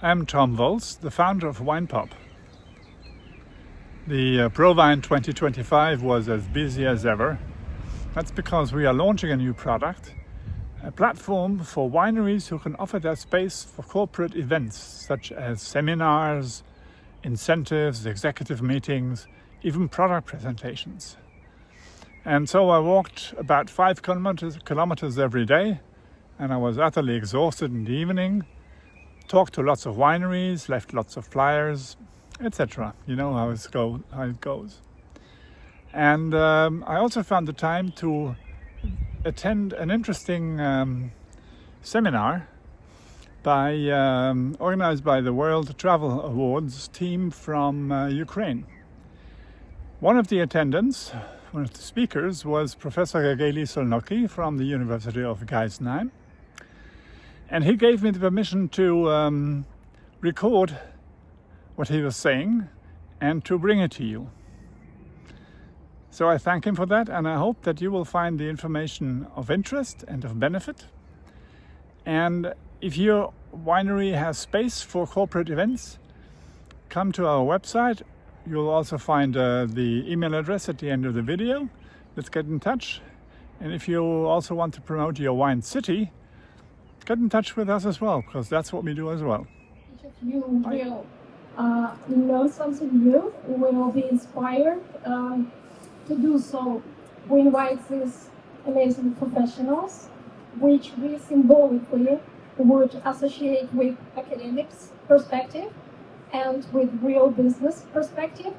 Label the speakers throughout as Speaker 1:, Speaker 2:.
Speaker 1: I'm Tom Volz, the founder of WinePop. The ProWein2025 was as busy as ever. That's because we are launching a new product, a platform for wineries who can offer their space for corporate events such as seminars, incentives, executive meetings, even product presentations. And so I walked about 5 kilometers every day, and I was utterly exhausted in the evening. Talked to lots of wineries, left lots of flyers, etc. You know how it goes. And I also found the time to attend an interesting seminar organized by the World Travel Awards team from Ukraine. One of the attendants, one of the speakers, was Professor Szolnoky from the University of Geisenheim. And he gave me the permission to record what he was saying and to bring it to you. So I thank him for that, and I hope that you will find the information of interest and of benefit. And if your winery has space for corporate events, come to our website. You'll also find the email address at the end of the video. Let's get in touch. And if you also want to promote your wine city, get in touch with us as well, because that's what we do as well.
Speaker 2: Each of you will know something new, will be inspired to do so. We invite these amazing professionals, which we symbolically would associate with academics perspective and with real business perspective.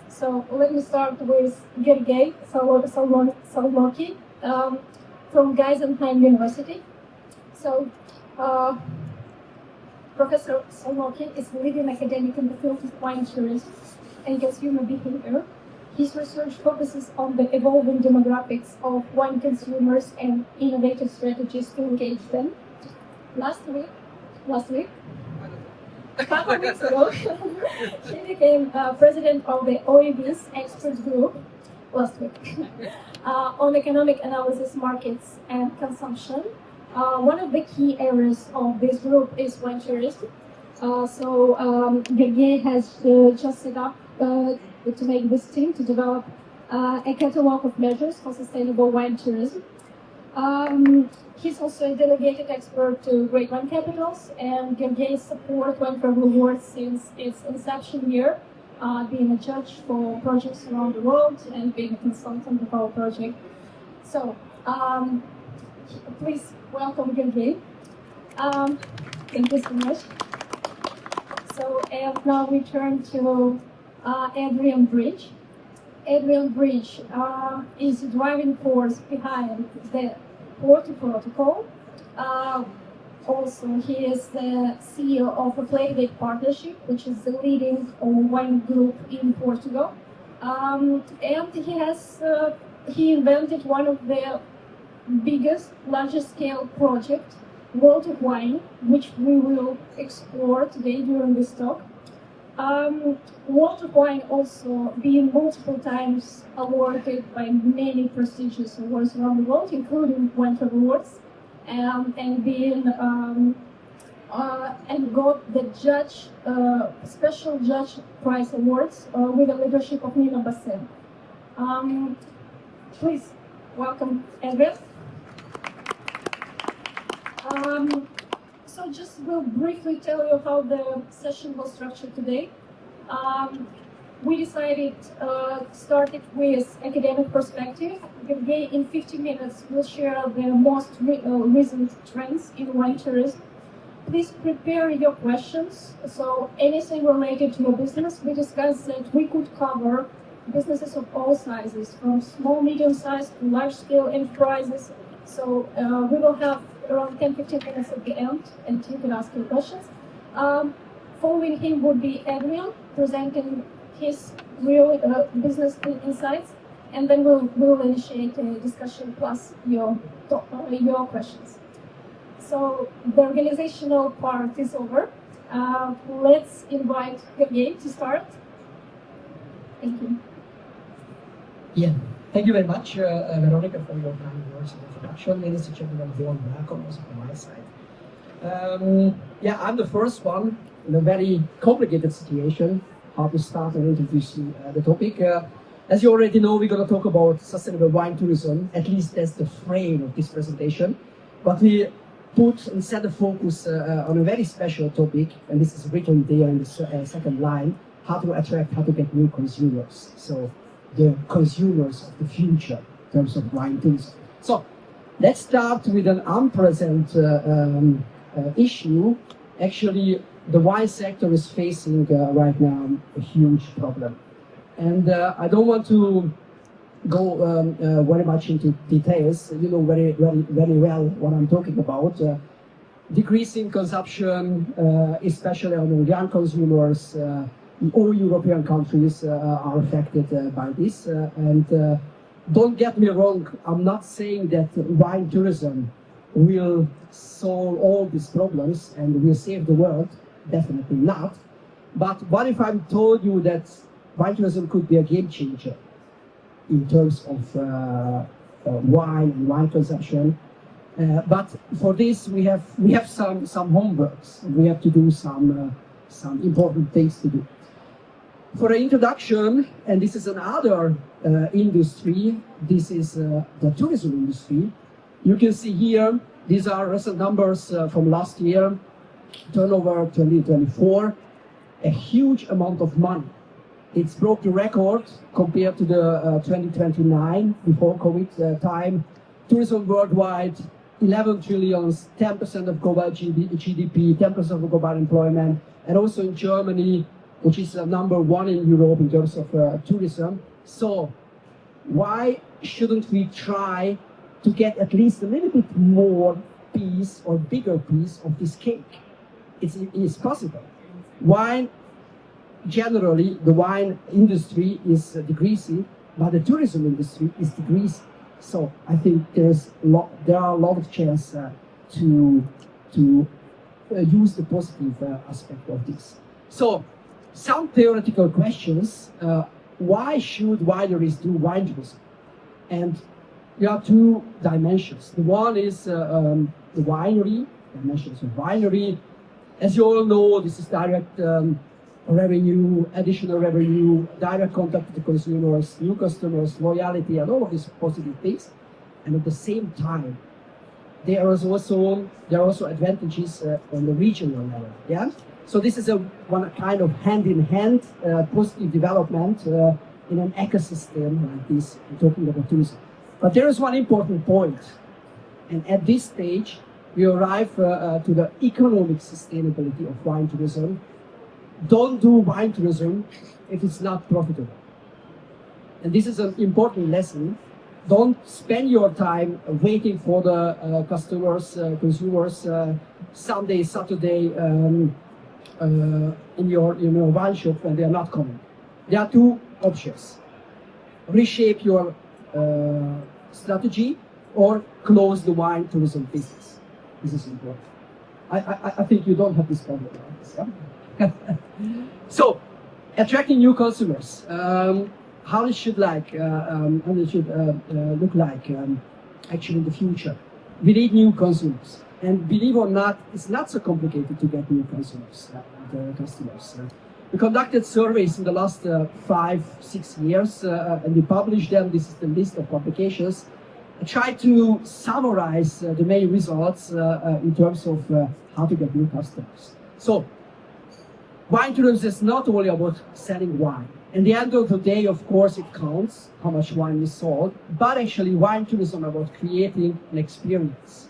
Speaker 2: So let me start with Sergei Szolnoky from Geisenheim University. So, Professor Szolnoky is a leading academic in the field of wine tourism and consumer behavior. His research focuses on the evolving demographics of wine consumers and innovative strategies to engage them. Last week, a couple of weeks ago, he became president of the OEB's expert group last week on economic analysis, markets, and consumption. One of the key areas of this group is wine tourism. Sergei has just set up to make this team to develop a catalog of measures for sustainable wine tourism. He's also a delegated expert to Great Wine Capitals, and Sergei's support Wine Travel Awards since its inception year, being a judge for projects around the world and being a consultant of our project. So, please welcome Sergei. Thank you so much. So, and now we turn to Adrian Bridge. Adrian Bridge is the driving force behind the Porto Protocol. Also, he is the CEO of a Flagship Partnership, which is the leading wine group in Portugal. And he invented one of the biggest, largest scale project, World of Wine, which we will explore today during this talk. World of Wine also being multiple times awarded by many prestigious awards around the world, including Wine Travel Awards, and being and got the special judge prize awards with the leadership of Nina Bassen. Please welcome Adrian. So just will briefly tell you how the session was structured today. We decided started with academic perspective. Sergei in 50 minutes will share the most recent trends in wine tourism. Please prepare your questions. So anything related to your business, we discussed that we could cover businesses of all sizes, from small, medium-sized to large-scale enterprises. So we will have around 10-15 minutes at the end, and you can ask your questions. Following him would be Adrian, presenting his real business insights, and then we'll initiate a discussion plus your questions. So the organizational part is over. Let's invite Sergei to start. Thank you.
Speaker 3: Yeah, thank you very much, Veronica, for your kind words and introduction. Ladies and gentlemen, warm welcome also from my side. Yeah, I'm the first one in a very complicated situation, how to start and introduce the topic. As you already know, we're going to talk about sustainable wine tourism. At least that's the frame of this presentation. But we put and set the focus on a very special topic, and this is written there in the second line, how to attract, how to get new consumers. So the consumers of the future in terms of wine tourism. So let's start with an unpleasant issue. Actually, the wine sector is facing right now a huge problem. And I don't want to go very much into details. You know very well what I'm talking about. Decreasing consumption, especially among young consumers. All European countries are affected by this. And don't get me wrong, I'm not saying that wine tourism will solve all these problems and will save the world. Definitely not. But what if I told you that wine tourism could be a game changer in terms of wine and wine consumption? But for this, we have some homeworks. We have to do some important things to do. For the introduction, and this is another industry, this is the tourism industry. You can see here, these are recent numbers from last year, turnover 2024, a huge amount of money. It's broke the record compared to the 2029, before COVID time. Tourism worldwide, 11 trillions, 10% of global GDP, 10% of global employment, and also in Germany, which is number one in Europe in terms of tourism. So why shouldn't we try to get at least a little bit more piece or bigger piece of this cake? It's possible. Wine, generally, the wine industry is decreasing, but the tourism industry is decreasing. So I think there are a lot of chance to use the positive aspect of this. So some theoretical questions. Why should wineries do wine tourism? And there are two dimensions. The one is the winery, dimensions of winery. As you all know, this is direct revenue, additional revenue, direct contact with the consumers, new customers, loyalty, and all of these positive things. And at the same time, there are also advantages on the regional level. Yeah. So this is one kind of hand-in-hand positive development in an ecosystem like this. I'm talking about tourism. But there is one important point, and at this stage, we arrive to the economic sustainability of wine tourism. Don't do wine tourism if it's not profitable. And this is an important lesson. Don't spend your time waiting for the customers, consumers, Sunday, Saturday in your wine shop when they are not coming. There are two options. Reshape your strategy or close the wine tourism business. This is important. I think you don't have this problem, right? Yeah? So, attracting new consumers. How it should look like actually in the future. We need new consumers, and believe or not, it's not so complicated to get new consumers and customers. We conducted surveys in the last 5-6 years, and we published them. This is the list of publications. I tried to summarize the main results in terms of how to get new customers. So, wine tourism is not only about selling wine. At the end of the day, of course, it counts how much wine is sold, but actually wine tourism is about creating an experience.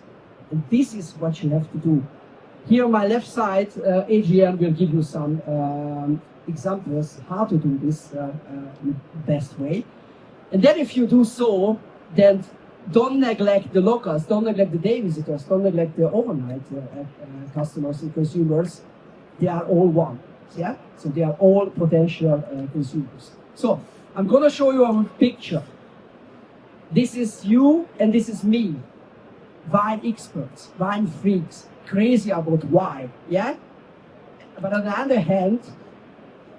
Speaker 3: And this is what you have to do. Here on my left side, Adrian will give you some examples how to do this in the best way. And then if you do so, then don't neglect the locals, don't neglect the day visitors, don't neglect the overnight customers and consumers. They are all one. Yeah? So they are all potential consumers. So I'm going to show you a picture. This is you and this is me. Wine experts, wine freaks, crazy about wine. Yeah? But on the other hand,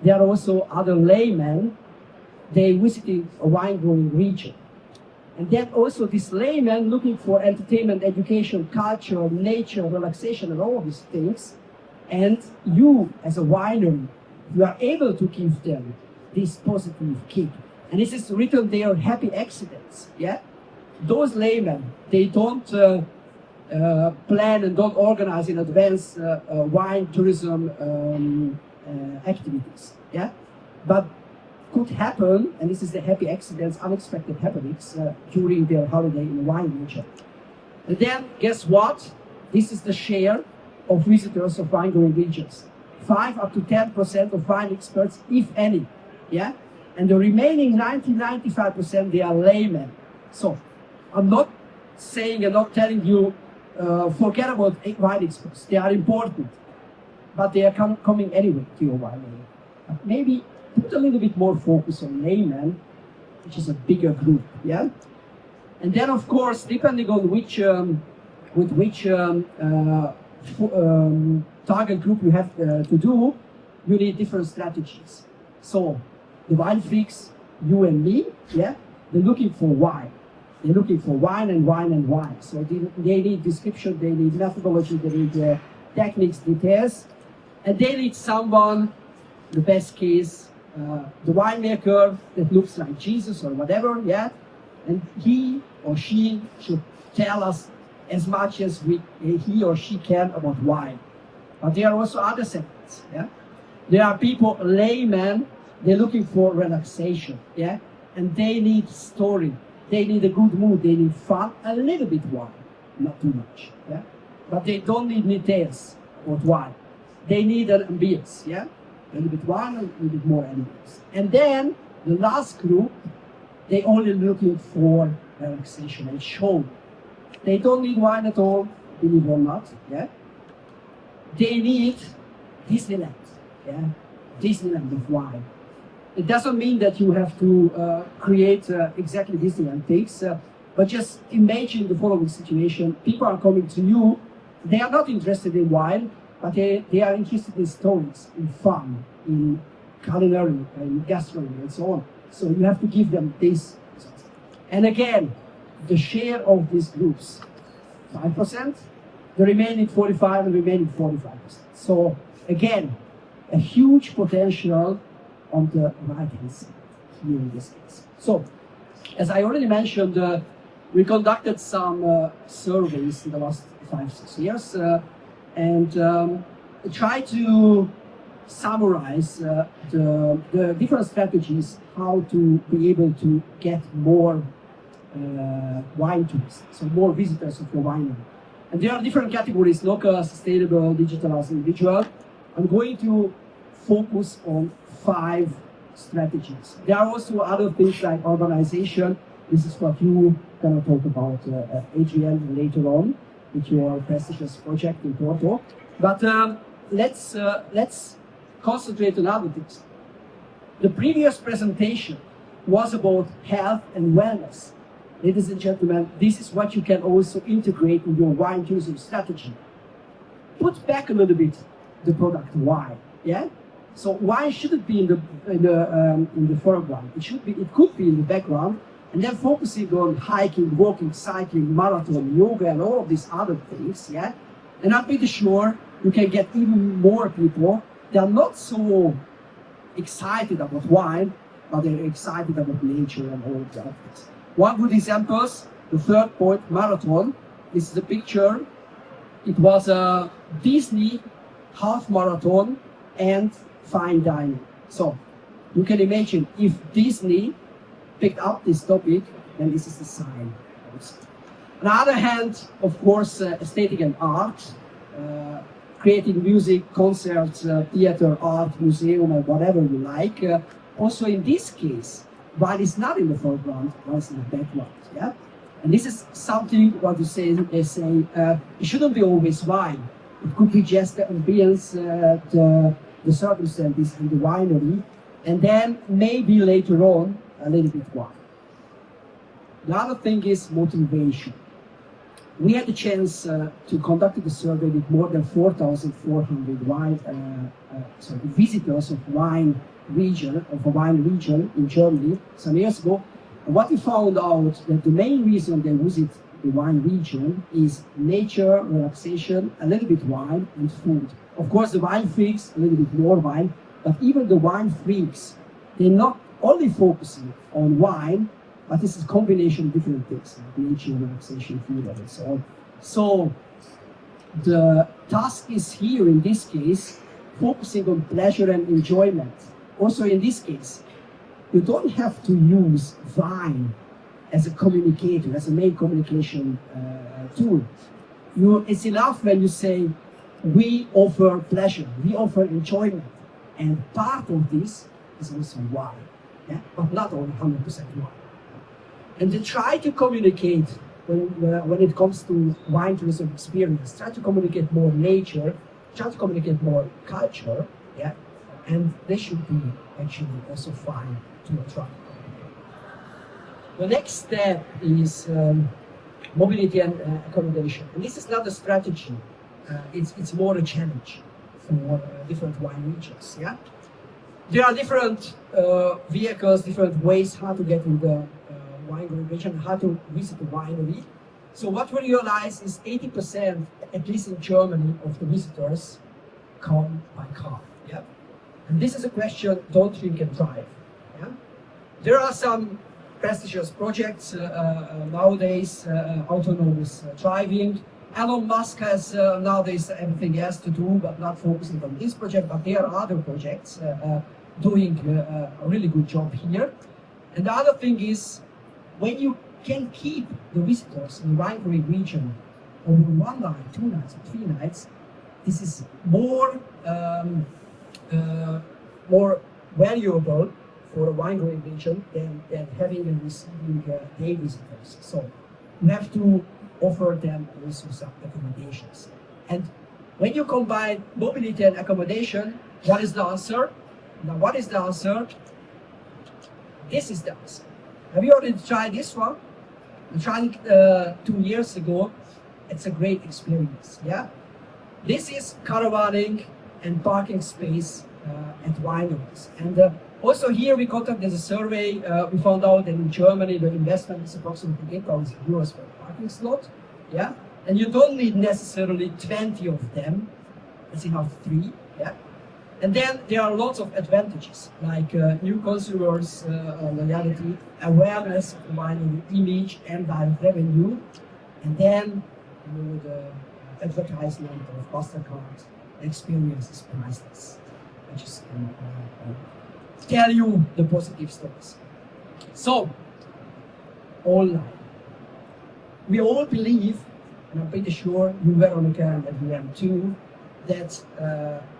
Speaker 3: there are also other laymen. They visited a wine growing region. And then also this layman looking for entertainment, education, culture, nature, relaxation, and all of these things. And you, as a winery, you are able to give them this positive kick. And this is written there, happy accidents. Yeah, those laymen, they don't plan and don't organize in advance wine tourism activities. Yeah, but could happen, and this is the happy accidents, unexpected happenings during their holiday in the wine region. And then, guess what? This is the share of visitors of wine-growing regions. 5 up to 10% of wine experts, if any. Yeah, and the remaining 95%, they are laymen. So, I'm not saying and not telling you forget about wine experts. They are important, but they are coming anyway to your winery. Maybe put a little bit more focus on laymen, which is a bigger group, yeah? And then, of course, depending on which target group you have to do, you need different strategies. So, the wine freaks, you and me, yeah, they're looking for wine. They're looking for wine and wine and wine. So they need description, they need methodology, they need techniques, details, and they need someone, the best case, the winemaker that looks like Jesus or whatever, yeah, and he or she should tell us as much as he or she can about wine. But there are also other segments, yeah. There are people, laymen, they're looking for relaxation, yeah, and they need story. They need a good mood, they need fun, a little bit wine, not too much, yeah? But they don't need details about wine. They need an ambience, yeah? A little bit wine, a little bit more ambience. And then, the last group, they only looking for relaxation and show. They don't need wine at all, believe it or not, yeah? They need Disneyland, yeah? Disneyland of wine. It doesn't mean that you have to create exactly Disneyland things, but just imagine the following situation. People are coming to you, they are not interested in wine, but they are interested in stories, in fun, in culinary, in gastronomy, and so on. So you have to give them this. And again, the share of these groups, 5%, the remaining 45% and the remaining 45%. So again, a huge potential on the right-hand side, here in this case. So, as I already mentioned, we conducted some surveys in the last 5-6 years and tried to summarize the different strategies how to be able to get more wine tourists, so more visitors of your winery. And there are different categories: local, sustainable, digitalized, individual. I'm going to focus on 5 strategies. There are also other things like urbanization. This is what you gonna talk about, Adrian, later on with your prestigious project in Porto. But let's concentrate on other things. The previous presentation was about health and wellness. Ladies and gentlemen, this is what you can also integrate in your wine tourism strategy. Put back a little bit the product wine, yeah? So wine shouldn't be in the foreground. It could be in the background, and then focusing on hiking, walking, cycling, marathon, yoga, and all of these other things, yeah? And I'm pretty sure you can get even more people that are not so excited about wine, but they're excited about nature and all of that. One good example is the third point, marathon. This is a picture. It was a Disney half marathon and fine dining. So you can imagine if Disney picked up this topic, then this is the sign. On the other hand, of course, aesthetic and art, creating music, concerts, theater, art, museum, or whatever you like. Also in this case, wine is not in the foreground, wine is in the background. Yeah, and this is something what you say. They say it shouldn't be always wine. It could be just the ambience, the circumstances in the winery, and then maybe later on a little bit wine. The other thing is motivation. We had the chance to conduct a survey with more than 4,400 visitors of a wine region in Germany some years ago, What we found out that the main reason they visit the wine region is nature, relaxation, a little bit wine, and food. Of course, the wine freaks, a little bit more wine, but even the wine freaks, they're not only focusing on wine, but this is a combination of different things, like nature, relaxation, food, and so on. So the task is here, in this case, focusing on pleasure and enjoyment. Also in this case, you don't have to use wine as a communicator, as a main communication tool. It's enough when you say, we offer pleasure, we offer enjoyment. And part of this is also wine, yeah? But not only 100% wine. And to try to communicate when it comes to wine tourism experience, try to communicate more nature, try to communicate more culture, yeah? And they should be actually also fun to try. The next step is mobility and accommodation. And this is not a strategy, it's more a challenge for different wine regions. Yeah, there are different vehicles, different ways how to get in the wine region, how to visit the winery. So what we realize is 80%, at least in Germany, of the visitors come by car. Yeah, and this is a question: don't drink and drive. Yeah, there are some prestigious projects nowadays, autonomous driving. Elon Musk has nowadays everything he has to do, but not focusing on this project, but there are other projects doing a really good job here. And the other thing is, when you can keep the visitors in the winery region over 1 night, 2 nights, or 3 nights, this is more valuable for a winery region than having and receiving day visitors. So you have to offer them also some accommodations. And when you combine mobility and accommodation, what is the answer? Now, what is the answer? This is the answer. Have you already tried this one? I tried it 2 years ago. It's a great experience. Yeah, this is caravanning and parking space at wineries. And also here we conducted a survey. We found out that in Germany the investment is approximately 8,000 euros for a parking slot. Yeah, and you don't need necessarily 20 of them. It's enough 3. Yeah, and then there are lots of advantages like new consumers, loyalty, awareness of the winery image and direct revenue, and then the advertisement of MasterCard experience is priceless. I just can tell you the positive stories. So, online. We all believe, and I'm pretty sure you, Veronica, and everyone too, that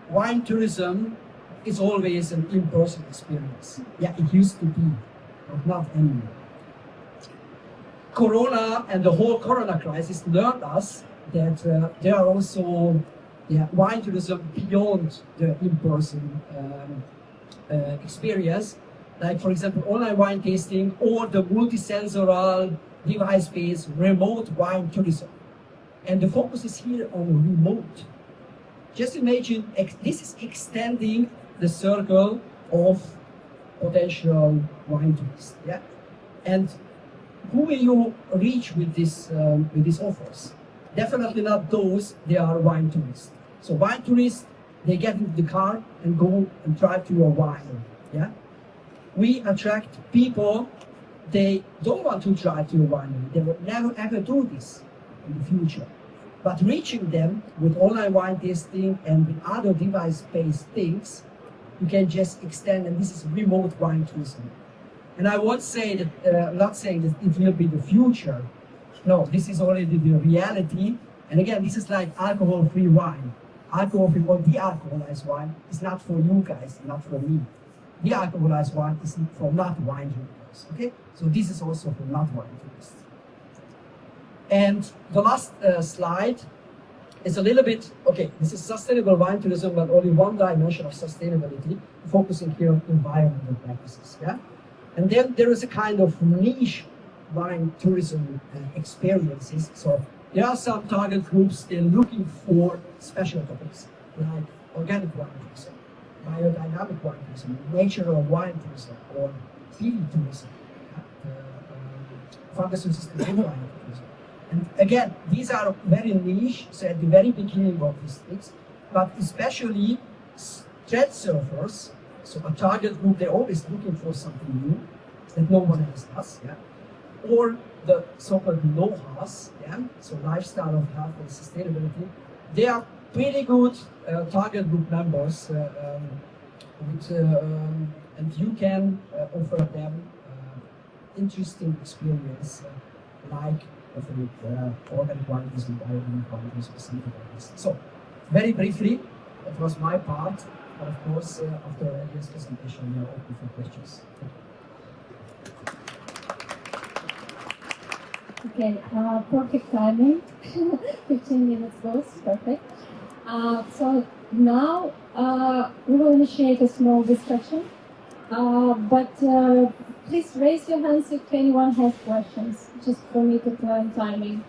Speaker 3: wine tourism is always an in-person experience. Yeah, it used to be, but not anymore. Corona and the whole Corona crisis learned us that there are also wine tourism beyond the in-person experience, like for example online wine tasting or the multisensorial device-based remote wine tourism. And the focus is here on remote. Just imagine, this is extending the circle of potential wine tourists. Yeah? And who will you reach with these offers? Definitely not those, they are wine tourists. So wine tourists, they get into the car and go and drive to your winery. Yeah? We attract people, they don't want to drive to your winery. They will never ever do this in the future. But reaching them with online wine tasting and with other device-based things, you can just extend, and this is remote wine tourism. And I won't say that, I'm not saying that it will be the future. No, this is already the reality. And again, this is like alcohol-free wine. Alcohol-free or de-alcoholized wine is not for you guys, not for me. De-alcoholized wine is for not wine drinkers. Okay, so this is also for not wine drinkers. And the last slide is a little bit, okay, this is sustainable wine tourism, but only one dimension of sustainability, focusing here on environmental practices. Yeah, and then there is a kind of niche wine tourism experiences. So there are some target groups, they're looking for special topics like organic wine tourism, biodynamic wine tourism, natural wine tourism, or PV tourism. fungus resistant wine. And again, these are very niche, so at the very beginning of these things, but especially thread surfers, so a target group, they're always looking for something new that no one else does, yeah? Or the so-called know-hows, yeah? So lifestyle of health and sustainability. They are pretty good target group members, and you can offer them interesting experience, like organic wines and biodynamic wines or something like this. So, very briefly, that was my part. But of course, after this presentation, we are open for questions.
Speaker 2: Okay, perfect timing. 15 minutes goes, perfect. So now we will initiate a small discussion, but please raise your hands if anyone has questions, just for me to plan timing.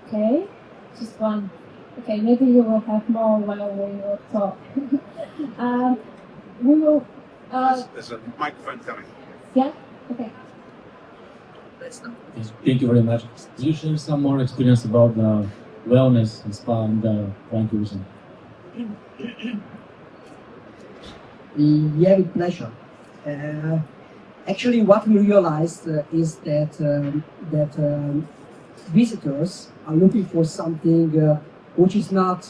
Speaker 2: Okay, just one. Okay, maybe you will have more while we will talk. We will.
Speaker 4: There's a microphone coming.
Speaker 2: Yeah. Okay.
Speaker 5: Thank you very much. Could you share some more experience about the wellness and spa and the wine tourism?
Speaker 3: Yeah, with pleasure. Actually, what we realized is that visitors are looking for something which is not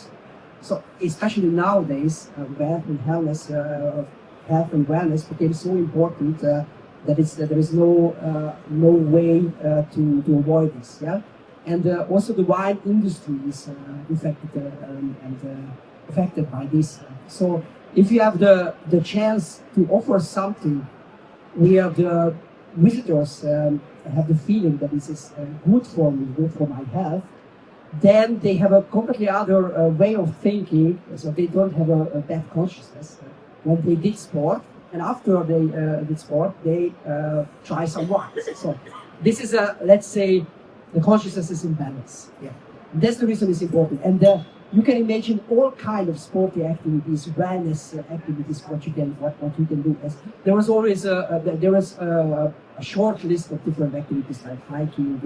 Speaker 3: so. Especially nowadays, health and wellness became so important that there is no way to avoid this. Yeah, and also the wine industry is affected by this. So if you have the chance to offer something where the visitors have the feeling that this is good for me, good for my health, then they have a completely other way of thinking, so they don't have a bad consciousness. When they did sport, and after they did sport, they try some wines. So this is let's say, the consciousness is in balance. Yeah, and that's the reason it's important. And you can imagine all kind of sporty activities, wellness activities, what you can do. There was always a short list of different activities like hiking,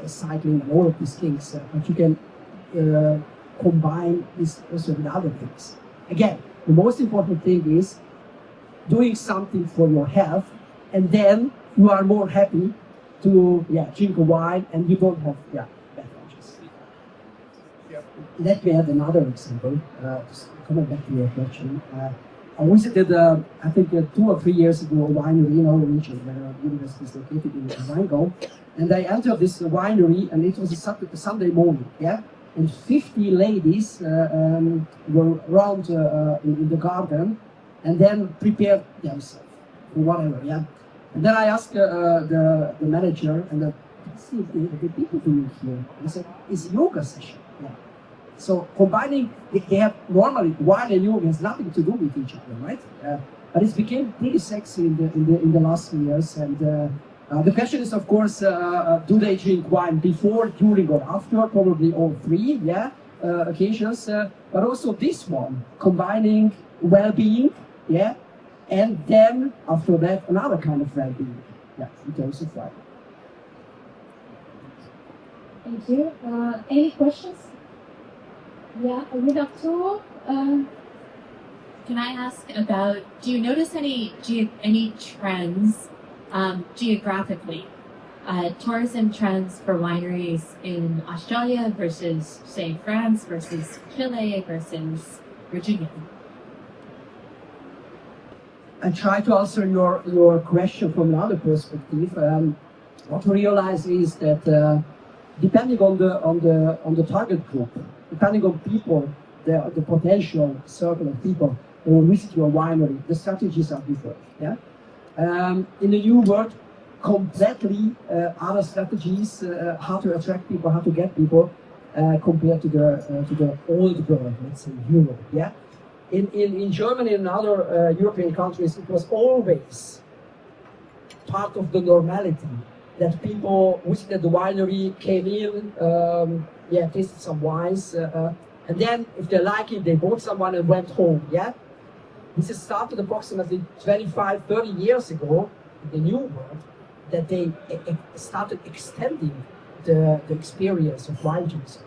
Speaker 3: cycling, and all of these things. But you can combine this also with other things. Again, the most important thing is doing something for your health, and then you are more happy to drink a wine, and you don't have bad conscience. Let me add another example. Just coming back to your question, I visited, I think 2 or 3 years ago, a winery in our region where our university is located in Rheingold, and I entered this winery, and it was a Sunday morning, and 50 ladies were around in the garden, and then prepared themselves for whatever, And then I asked the manager, and the people doing here? He said, it's yoga session. So combining, they have normally wine and yoga has nothing to do with each other, right? But it's became pretty sexy in the last few years. And the question is, of course, do they drink wine before, during, or after? Probably all three, occasions. But also this one, combining well-being, and then after that another kind of well-being, in terms of wine.
Speaker 2: Thank you. Any questions? Yeah, we have two.
Speaker 6: Can I ask about, do you notice any trends geographically? Tourism trends for wineries in Australia versus, say, France versus Chile versus Virginia?
Speaker 3: I try to answer your question from another perspective. What we realize is that depending on the target group, depending on people, the potential circle of people who will visit your winery, the strategies are different. In the new world, completely other strategies, how to attract people, how to get people, compared to the old world, let's say Europe. In Germany and other European countries, it was always part of the normality that people visited the winery, came in, tasted some wines, and then if they like it, they bought some wine and went home. This has started approximately 25, 30 years ago, the new world, that they started extending the experience of wine tourism.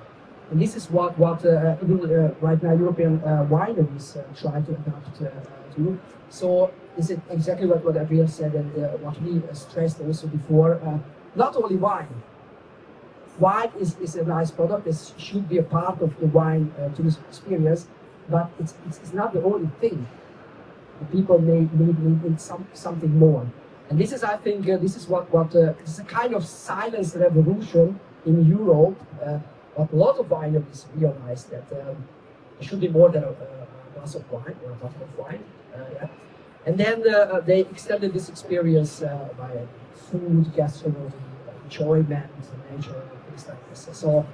Speaker 3: And this is what even right now European wineries try to adapt to. So this is exactly what Adrian said, and what we stressed also before. Not only wine. Wine is a nice product. It should be a part of the wine tourism experience, but it's not the only thing. The people need something more. And this is, I think, this is what this is a kind of silent revolution in Europe. But a lot of wineries realize that there should be more than a glass of wine or a bottle of wine. Yeah. And then they extended this experience by food, gastronomy, enjoyment, nature, things like this. So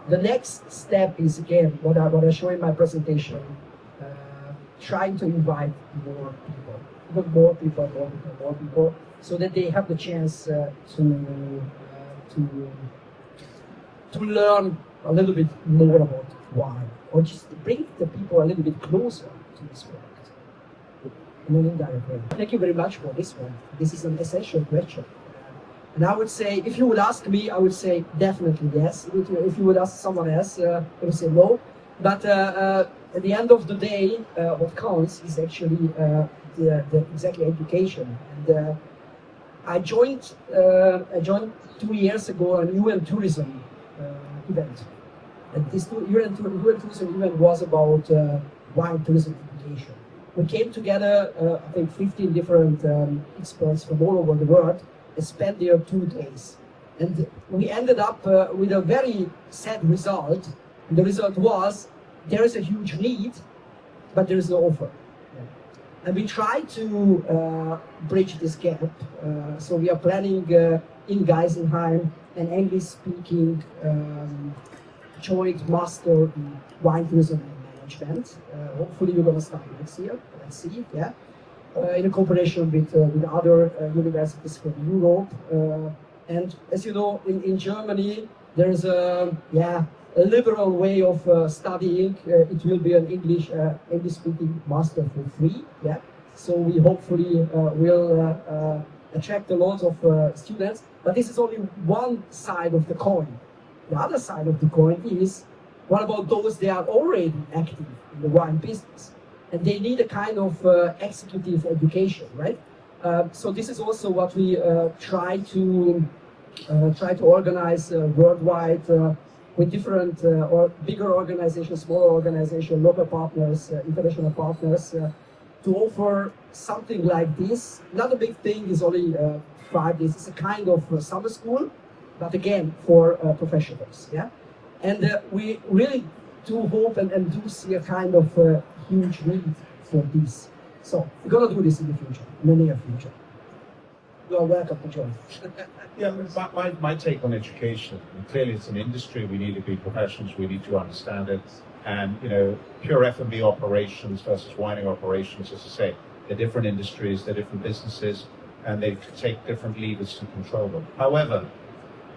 Speaker 3: the next step is, again, what I show in my presentation, trying to invite more people, so that they have the chance to learn a little bit more about wine, or just bring the people a little bit closer to this product in an indirect way. Thank you very much for this one. This is an essential question. And I would say, if you would ask me, I would say definitely yes. If you would ask someone else, I would say no. But at the end of the day, what counts is actually the exactly education. And I joined 2 years ago an UN tourism event. And this UN tourism event was about wine tourism education. We came together, I think 15 different experts from all over the world, and spent there 2 days. And we ended up with a very sad result. And the result was, there is a huge need, but there is no offer. And we try to bridge this gap. So we are planning in Geisenheim an English-speaking joint master in wine tourism and management. Hopefully we're going to start next year. Let's see, yeah. In a cooperation with other universities from Europe. And as you know, in Germany, there's a liberal way of studying. It will be an English-speaking master for free. Yeah. So we hopefully will attract a lot of students. But this is only one side of the coin. The other side of the coin is, what about those that are already active in the wine business? And they need a kind of executive education, right? So this is also what we try to organize worldwide with different or bigger organizations, smaller organizations, local partners, international partners, to offer something like this. Not a big thing, is only 5 days. It's a kind of summer school, but again, for professionals, yeah? And we really do hope and do see a kind of huge need for this. So we're gonna do this in the future, in the near future. You are welcome to join.
Speaker 4: Yeah, my take on education, and clearly it's an industry, we need to be professionals, we need to understand it. And, you know, pure F&B operations versus wining operations, as I say, they're different industries, they're different businesses, and they take different levers to control them. However,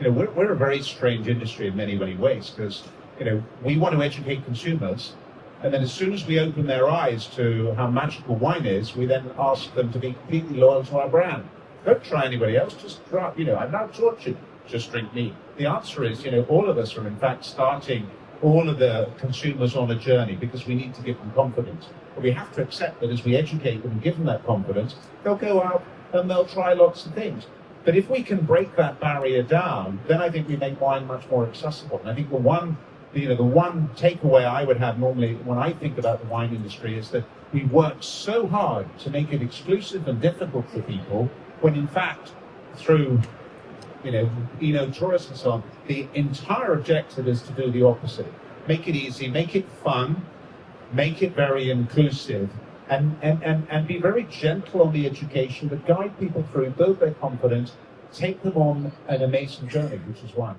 Speaker 4: you know, we're a very strange industry in many, many ways, because, you know, we want to educate consumers, and then as soon as we open their eyes to how magical wine is, we then ask them to be completely loyal to our brand. Don't try anybody else, just try, you know, I've not taught you, just drink me. The answer is, you know, all of us are in fact starting all of the consumers on a journey because we need to give them confidence. But we have to accept that as we educate them and give them that confidence, they'll go out and they'll try lots of things. But if we can break that barrier down, then I think we make wine much more accessible. And I think the one takeaway I would have normally when I think about the wine industry is that we work so hard to make it exclusive and difficult for people, when in fact, through tourists and so on, the entire objective is to do the opposite. Make it easy, make it fun, make it very inclusive, and be very gentle on the education, but guide people through, build their confidence, take them on an amazing journey, which is wine.